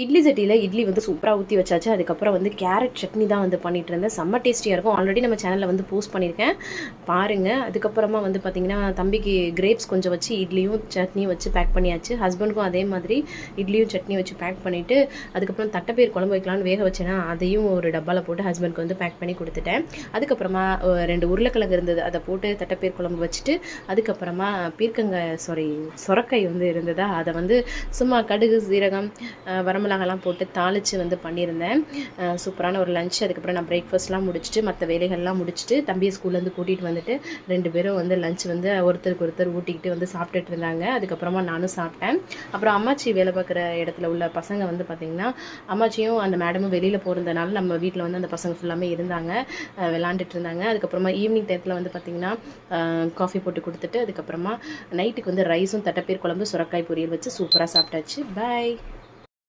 இட்லி சட்டியில் இட்லி வந்து சூப்பராக ஊற்றி வச்சாச்சு. அதுக்கப்புறம் வந்து கேரட் சட்னி தான் வந்து பண்ணிகிட்டு இருந்தேன். செம்ம டேஸ்டியாக இருக்கும். ஆல்ரெடி நம்ம சேனலில் வந்து போஸ்ட் பண்ணியிருக்கேன், பாருங்கள். அதுக்கப்புறமா வந்து பார்த்திங்கன்னா தம்பிக்கு கிரேப்ஸ் கொஞ்சம் வச்சு இட்லியும் சட்னியும் வச்சு பேக் பண்ணியாச்சு. ஹஸ்பண்டுக்கும் அதே மாதிரி இட்லியும் சட்னி வச்சு பேக் பண்ணிவிட்டு அதுக்கப்புறம் தட்டைப்பயிர் குழம்பு வைக்கலான்னு வேக வச்சேன்னா அதையும் ஒரு டப்பாவில் போட்டு ஹஸ்பண்டுக்கு வந்து பேக் பண்ணி கொடுத்துட்டேன். அதுக்கப்புறமா 2 உருளைக்கிழங்கு இருந்தது, அதை போட்டு தட்டைப்பயிர் குழம்பு வச்சுட்டு அதுக்கப்புறமா சொரக்காய் வந்து இருந்ததா, அதை வந்து சும்மா கடுகு சீரகம் வரமிளகாலாம் போட்டு தாளித்து வந்து பண்ணியிருந்தேன். சூப்பரான ஒரு லஞ்ச். அதுக்கப்புறம் நான் பிரேக்ஃபாஸ்ட்லாம் முடிச்சுட்டு மற்ற வேலைகள்லாம் முடிச்சுட்டு தம்பியை ஸ்கூல்லேருந்து கூட்டிகிட்டு வந்துட்டு 2 பேரும் வந்து லஞ்ச் வந்து ஒருத்தருக்கு ஒருத்தர் ஊட்டிக்கிட்டு வந்து சாப்பிட்டுட்டு இருந்தாங்க. அதுக்கப்புறமா நானும் சாப்பிட்டேன். அப்புறம் அம்மாச்சி வேலை பார்க்குற இடத்துல உள்ள பசங்க வந்து பார்த்திங்கன்னா அம்மாச்சியும் அந்த மேடமும் வெளியில் போகிறதுனால நம்ம வீட்டில் வந்து அந்த பசங்க ஃபுல்லாமே இருந்தாங்க, விளாண்டுட்டு இருந்தாங்க. அதுக்கப்புறமா ஈவினிங் டைத்தில் வந்து பார்த்திங்கன்னா காஃபி போட்டு கொடுத்துட்டு அதுக்கப்புறமா நைட்டுக்கு வந்து ரைஸும் தட்டைப்பயிர் குழம்பு சுரக்காய் பொரியல் வச்சு சூப்பராக சாப்பிட்டாச்சு. பாய்.